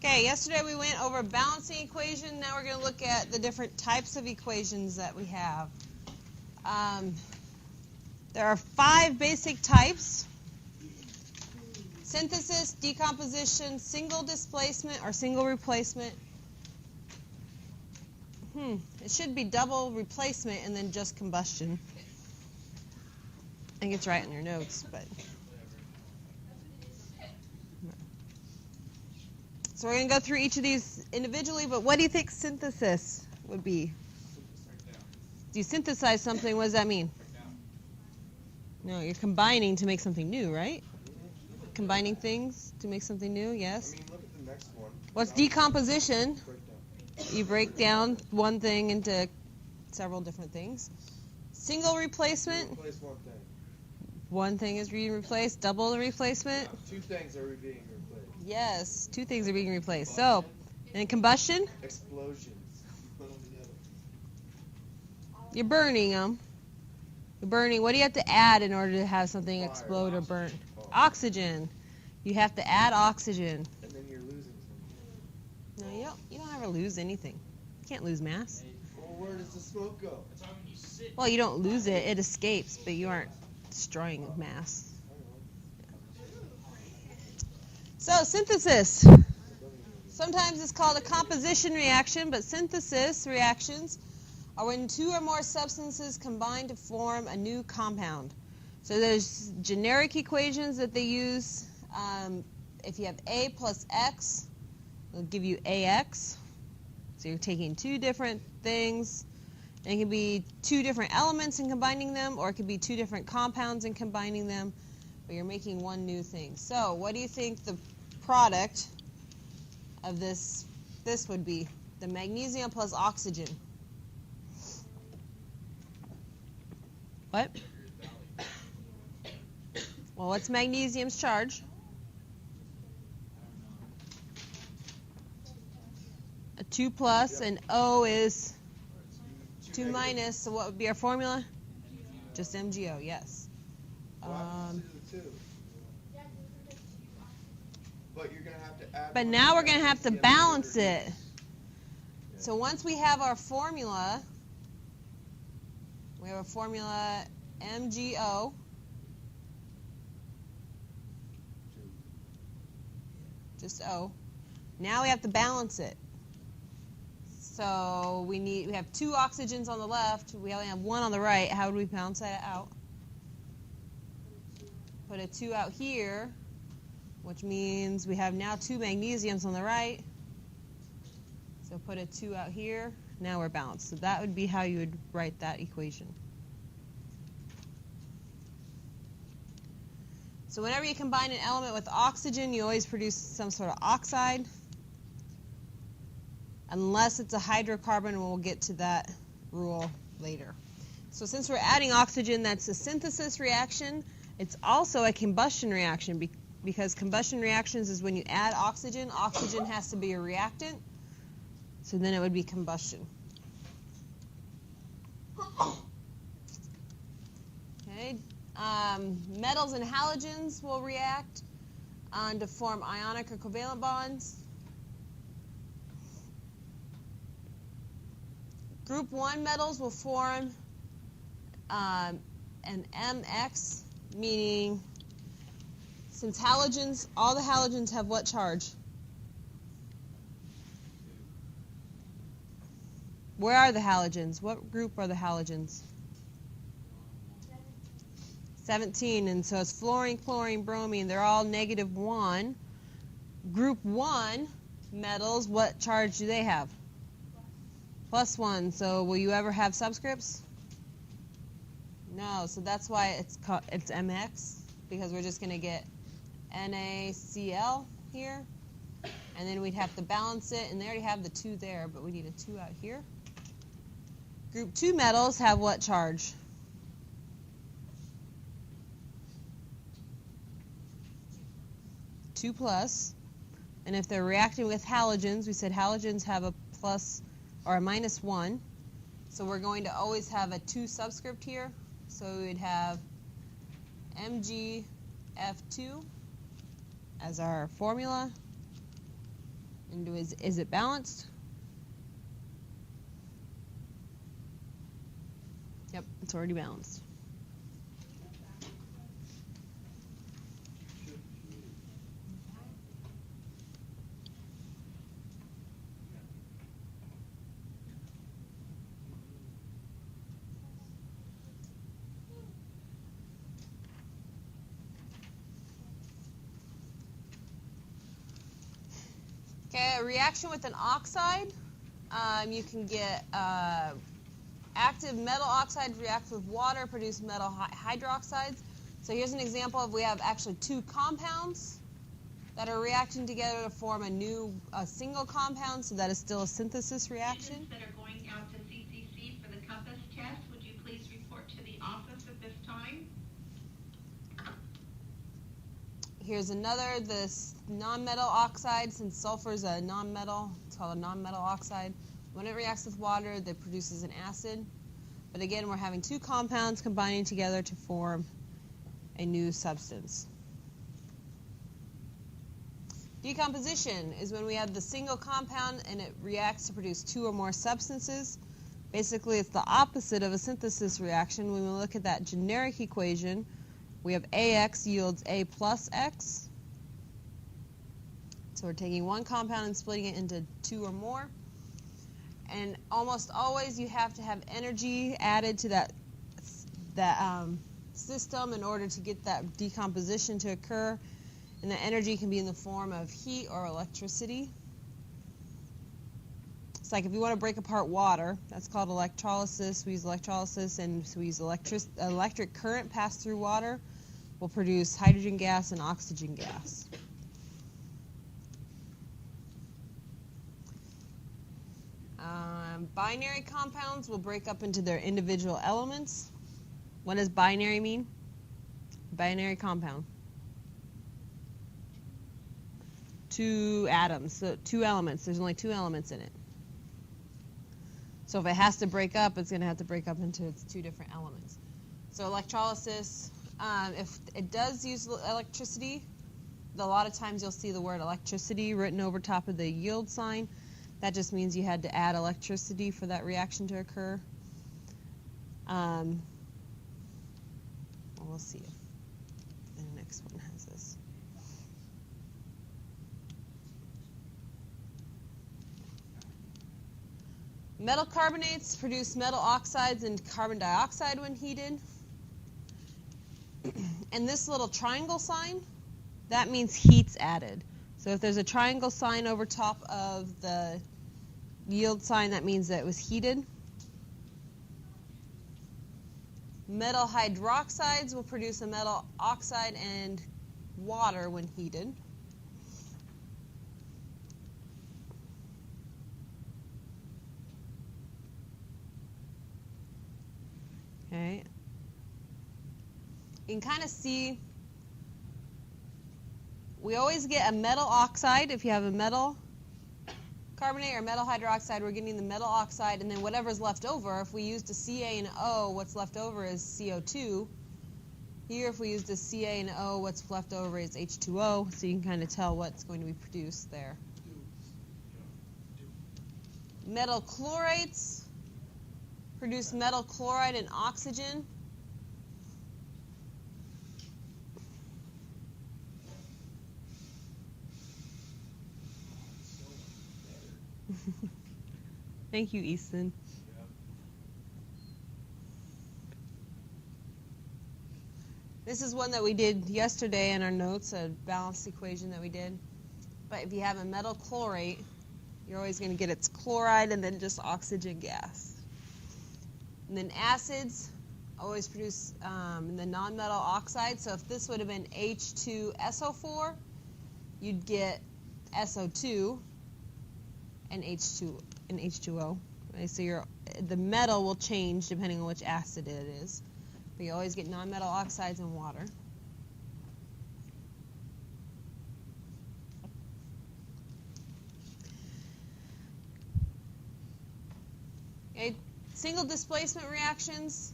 Okay, yesterday we went over balancing equation. Now we're going to look at the different types of equations that we have. There are 5 basic types: synthesis, decomposition, single displacement, or single replacement. It should be double replacement and then just combustion. I think it's right in your notes, but... So we're going to go through each of these individually, but what do you think synthesis would be? Do you synthesize something? What does that mean? No, you're combining to make something new, right? Combining things to make something new, yes? I mean, look at the next one. What's decomposition? You break down one thing into several different things. Single replacement? Replace one thing. One thing is being replaced. Double the replacement? 2 things are being replaced. Yes, 2 things are being replaced. So, and combustion? Explosions. You're burning them. You're burning. What do you have to add in order to have something explode or burn? Oxygen. You have to add oxygen. And then you're losing something. No, you don't ever lose anything. You can't lose mass. Well, where does the smoke go? Well, you don't lose it. It escapes, but you aren't destroying mass. So, synthesis. Sometimes it's called a composition reaction, but synthesis reactions are when 2 or more substances combine to form a new compound. So there's generic equations that they use. If you have A plus X, it'll give you AX. So you're taking 2 different things. And it can be 2 different elements and combining them, or it could be 2 different compounds and combining them, but you're making one new thing. So what do you think the product of this would be? The magnesium plus oxygen. What? Well, what's magnesium's charge? A 2 plus, and O is 2 minus, so what would be our formula? Just MgO, yes. But you're going to have to add. But now we're going to have to balance it. So once we have our formula, we have a formula MgO. Just O. Now we have to balance it. So we have 2 oxygens on the left. We only have 1 on the right. How would we balance that out? Put a 2 out here, which means we have now 2 magnesiums on the right. So put a 2 out here. Now we're balanced. So that would be how you would write that equation. So whenever you combine an element with oxygen, you always produce some sort of oxide. Unless it's a hydrocarbon, and we'll get to that rule later. So since we're adding oxygen, that's a synthesis reaction. It's also a combustion reaction because combustion reactions is when you add oxygen. Oxygen has to be a reactant. So then it would be combustion. Okay. Metals and halogens will react to form ionic or covalent bonds. Group 1 metals will form an MX, meaning since halogens, all the halogens have what charge? Where are the halogens? What group are the halogens? 17, and so it's fluorine, chlorine, bromine. They're all -1. Group 1 metals, what charge do they have? +1. So will you ever have subscripts? No. So that's why it's MX, because we're just going to get NaCl here, and then we'd have to balance it, and they already have the 2 there, but we need a 2 out here. Group 2 metals have what charge? +2, and if they're reacting with halogens, we said halogens have a plus or a -1, so we're going to always have a 2 subscript here, so we would have MgF2 as our formula, And is it balanced? Yep, it's already balanced. Okay, a reaction with an oxide, you can get active metal oxide react with water, produce metal hydroxides. So here's an example of we have actually two compounds that are reacting together to form a single compound, so that is still a synthesis reaction. Students that are going out to CCC for the compass test, would you please report to the office at this time? Here's another, this non-metal oxide. Since sulfur is a non-metal, it's called a non-metal oxide. When it reacts with water, that produces an acid. But again, we're having two compounds combining together to form a new substance. Decomposition is when we have the single compound and it reacts to produce two or more substances. Basically, it's the opposite of a synthesis reaction. When we look at that generic equation, we have AX yields A plus X. So we're taking one compound and splitting it into two or more. And almost always you have to have energy added to that system in order to get that decomposition to occur. And the energy can be in the form of heat or electricity. It's like if you want to break apart water, that's called electrolysis. We use electrolysis, and so we use electric current passed through water will produce hydrogen gas and oxygen gas. Binary compounds will break up into their individual elements. What does binary mean? Binary compound. Two atoms, so two elements. There's only two elements in it. So if it has to break up, it's going to have to break up into its two different elements. So electrolysis, if it does use electricity, a lot of times you'll see the word electricity written over top of the yield sign. That just means you had to add electricity for that reaction to occur. We'll see if the next one has this. Metal carbonates produce metal oxides and carbon dioxide when heated. And this little triangle sign, that means heat's added. So if there's a triangle sign over top of the yield sign, that means that it was heated. Metal hydroxides will produce a metal oxide and water when heated. Okay. You can kind of see, we always get a metal oxide. If you have a metal carbonate or metal hydroxide, we're getting the metal oxide, and then whatever's left over, if we used a Ca and O, what's left over is CO2. Here, if we used a Ca and O, what's left over is H2O, so you can kind of tell what's going to be produced there. Metal chlorates produce metal chloride and oxygen. Thank you, Easton. This is one that we did yesterday in our notes, a balanced equation that we did. But if you have a metal chlorate, you're always going to get its chloride and then just oxygen gas. And then acids always produce the non-metal oxide. So if this would have been H2SO4, you'd get SO2 and H2O. Right? So the metal will change depending on which acid it is. But you always get non-metal oxides and water. Okay, single displacement reactions.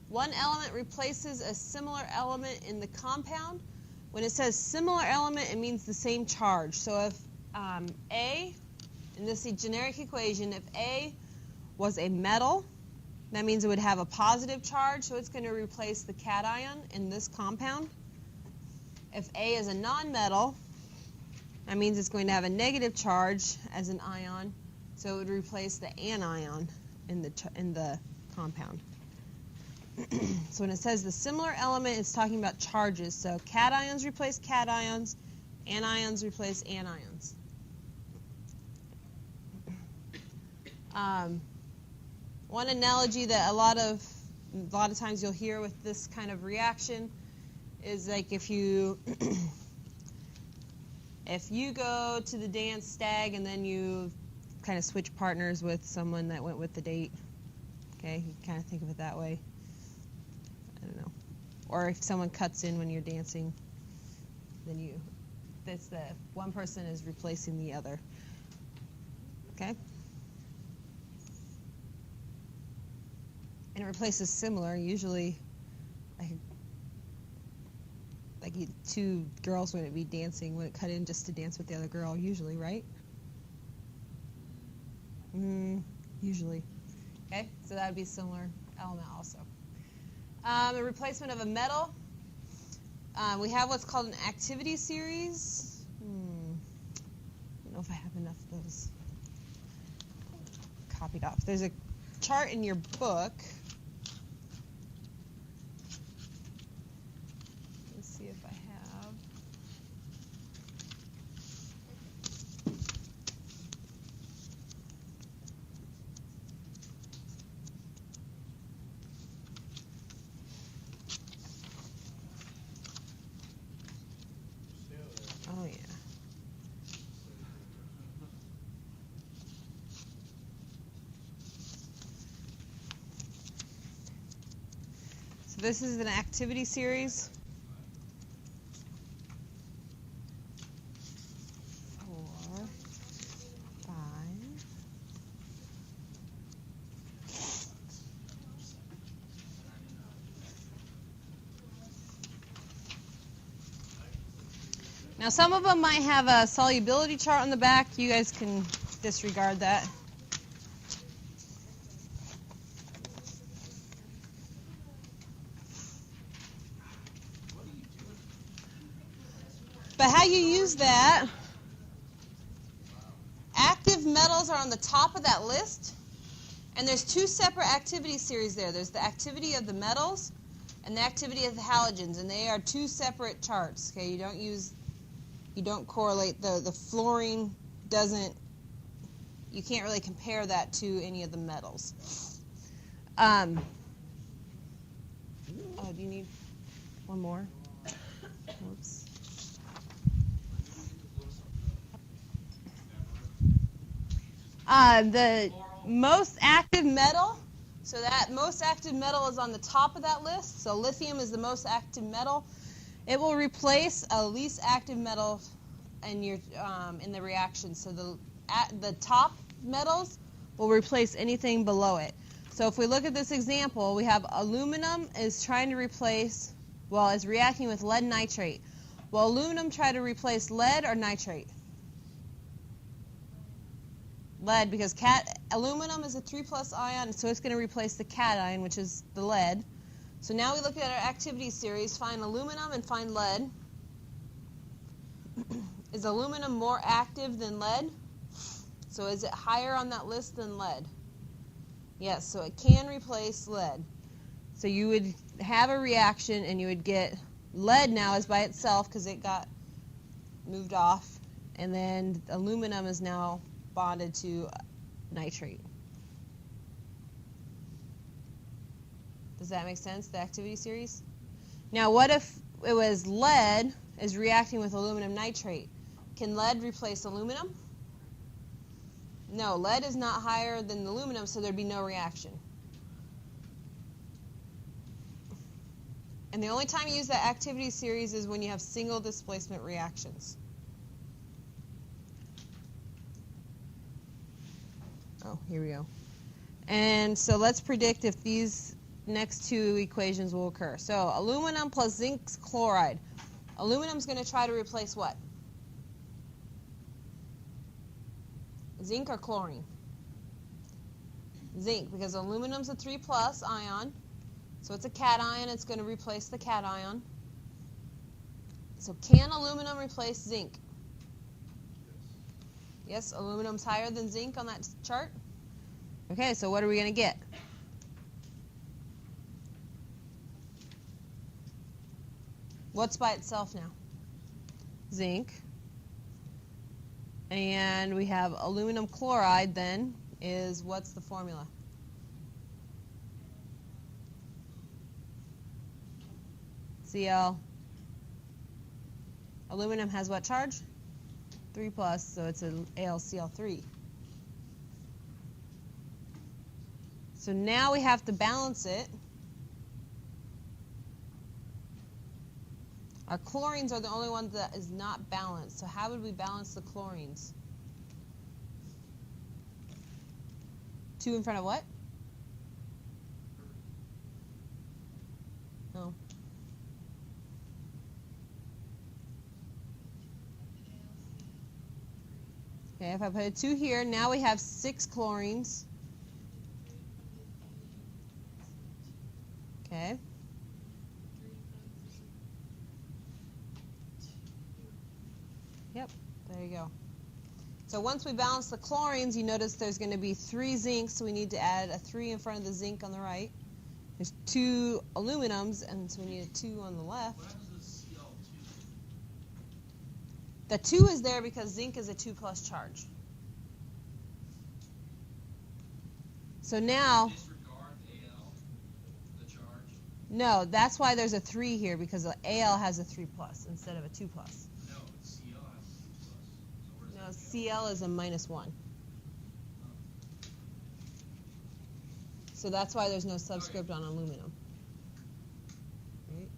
One element replaces a similar element in the compound. When it says similar element, it means the same charge. So if A, in this generic equation, if A was a metal, that means it would have a positive charge, so it's going to replace the cation in this compound. If A is a nonmetal, that means it's going to have a negative charge as an ion, so it would replace the anion in the compound. So when it says the similar element, it's talking about charges. So cations replace cations, anions replace anions. One analogy that a lot of times you'll hear with this kind of reaction is like if you go to the dance stag and then you kind of switch partners with someone that went with the date. Okay, you kind of think of it that way. I don't know. Or if someone cuts in when you're dancing, then that's the one person is replacing the other. Okay? And it replaces similar, usually like two girls wouldn't be dancing, wouldn't cut in just to dance with the other girl, usually, right? Usually. Okay, so that would be a similar element also. A replacement of a metal. We have what's called an activity series. I don't know if I have enough of those copied off. There's a chart in your book. Let's see if I have. Oh, yeah. So this is an activity series. 4, 5. Now some of them might have a solubility chart on the back. You guys can disregard that. But how you use that, active metals are on the top of that list, and there's two separate activity series there. There's the activity of the metals and the activity of the halogens, and they are two separate charts. Okay, you don't correlate. The fluorine doesn't, you can't really compare that to any of the metals. Oh, do you need one more? Oops. The most active metal, so that most active metal is on the top of that list. So lithium is the most active metal. It will replace a least active metal in the reaction. So the top metals will replace anything below it. So if we look at this example, we have aluminum is trying to replace, is reacting with lead nitrate. Will aluminum try to replace lead or nitrate? Lead, because aluminum is a 3+ ion, so it's going to replace the cation, which is the lead. So now we look at our activity series, find aluminum and find lead. Is aluminum more active than lead? So is it higher on that list than lead? Yes, so it can replace lead. So you would have a reaction and you would get lead now is by itself because it got moved off, and then aluminum is now bonded to nitrate. Does that make sense, the activity series? Now what if it was lead is reacting with aluminum nitrate? Can lead replace aluminum? No, lead is not higher than aluminum, so there'd be no reaction. And the only time you use that activity series is when you have single displacement reactions. Oh, here we go. And so let's predict if these next two equations will occur. So aluminum plus zinc chloride. Aluminum is going to try to replace what? Zinc or chlorine? Zinc, because aluminum's a 3+ ion. So it's a cation. It's going to replace the cation. So can aluminum replace zinc? Yes, aluminum's higher than zinc on that chart. Okay, so what are we going to get? What's by itself now? Zinc. And we have aluminum chloride then is, what's the formula? Cl. Aluminum has what charge? 3+, so it's an AlCl3. So now we have to balance it. Our chlorines are the only one that is not balanced. So how would we balance the chlorines? 2 in front of what? Oh. Okay, if I put a 2 here, now we have 6 chlorines. Okay. Yep, there you go. So once we balance the chlorines, you notice there's going to be 3 zincs, so we need to add a 3 in front of the zinc on the right. There's 2 aluminums, and so we need a 2 on the left. What happens to Cl2? The 2 is there because zinc is a 2+ charge. So now, Disregard Al, the charge. no, that's why there's a 3 here, because the Al has a 3+ instead of a 2+. No, it's Cl has a 2+. So where's No, that Cl is a -1. So that's why there's no subscript on aluminum. Right?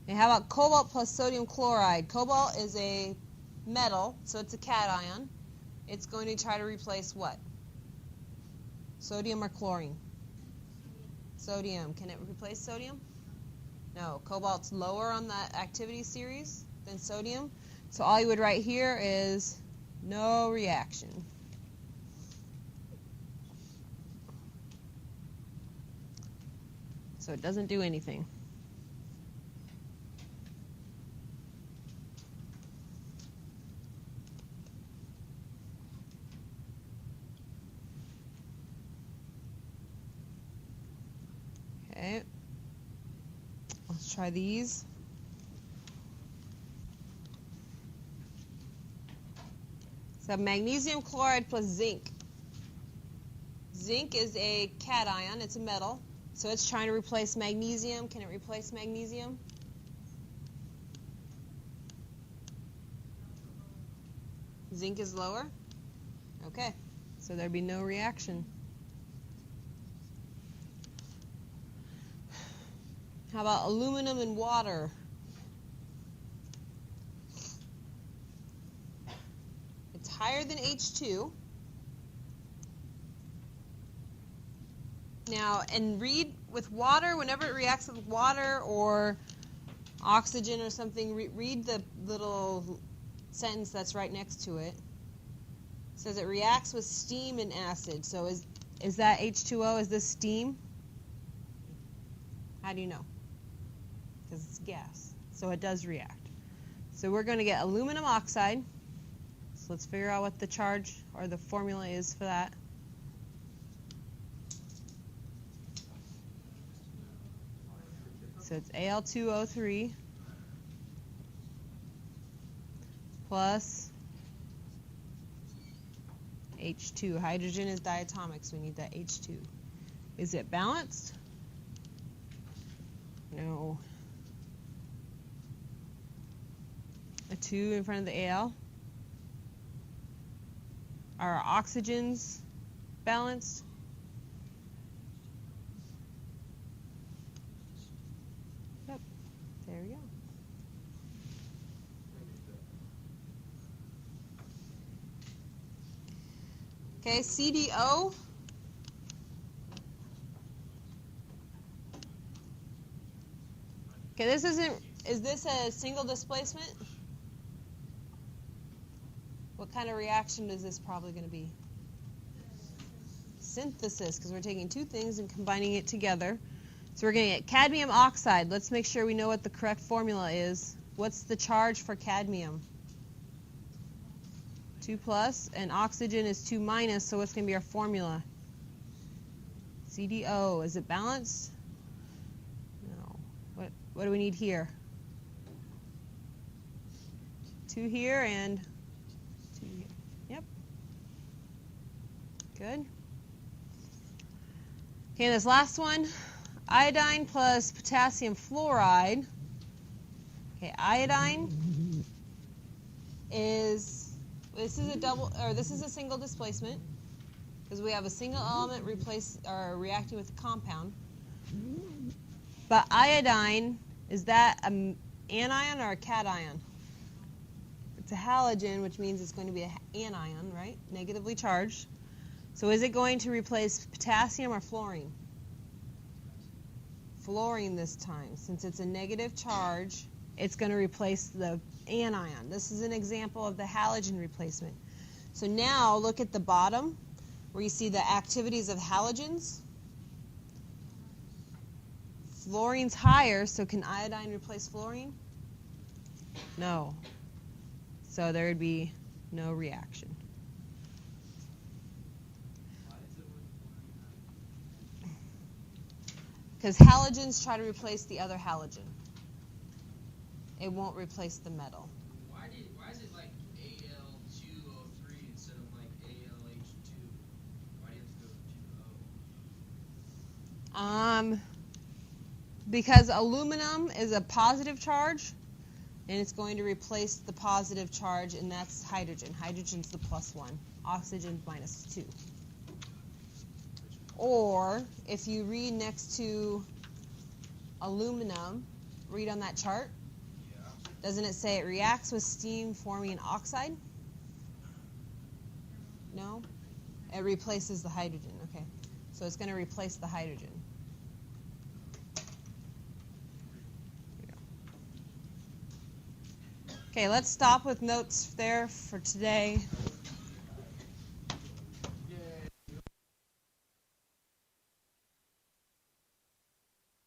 And how about cobalt plus sodium chloride? Cobalt is a metal, so it's a cation. It's going to try to replace what? Sodium or chlorine? Sodium. Can it replace sodium? No. Cobalt's lower on that activity series than sodium. So all you would write here is no reaction. So it doesn't do anything. Okay. Let's try these. So magnesium chloride plus zinc. Zinc is a cation. It's a metal. So it's trying to replace magnesium. Can it replace magnesium? Zinc is lower? Okay. So there'd be no reaction. How about aluminum and water? It's higher than H2. Now, and read with water, whenever it reacts with water or oxygen or something, read the little sentence that's right next to it. It says it reacts with steam and acid. So is that H2O? Is this steam? How do you know? Because it's gas. So it does react. So we're going to get aluminum oxide. So let's figure out what the charge or the formula is for that. So it's Al2O3 plus H2. Hydrogen is diatomic, so we need that H2. Is it balanced? No. A 2 in front of the Al. Are our oxygens balanced? Yep. There we go. Okay, CDO. Okay, is this a single displacement? What kind of reaction is this probably going to be? Synthesis, because we're taking two things and combining it together. So we're going to get cadmium oxide. Let's make sure we know what the correct formula is. What's the charge for cadmium? 2+, and oxygen is 2-, so what's going to be our formula? CdO. Is it balanced? No. What do we need here? 2 here and 2 here. Yep. Good. Okay, this last one, iodine plus potassium fluoride. Okay, iodine is, this is a single displacement because we have a single element reacting with a compound. But iodine, is that an anion or a cation? It's a halogen, which means it's going to be an anion, right? Negatively charged. So is it going to replace potassium or fluorine? Fluorine this time. Since it's a negative charge, it's going to replace the anion. This is an example of the halogen replacement. So now look at the bottom where you see the activities of halogens. Fluorine's higher, so can iodine replace fluorine? No. So there would be no reaction. Because halogens try to replace the other halogen. It won't replace the metal. Why is it like Al2O3 instead of like AlH2? Why do you have to go to 2O? Because aluminum is a positive charge, and it's going to replace the positive charge, and that's hydrogen. Hydrogen's the +1. Oxygen's -2. Or if you read next to aluminum, read on that chart. Yeah. Doesn't it say it reacts with steam forming an oxide? No? It replaces the hydrogen. Okay. So it's going to replace the hydrogen. Okay, let's stop with notes there for today.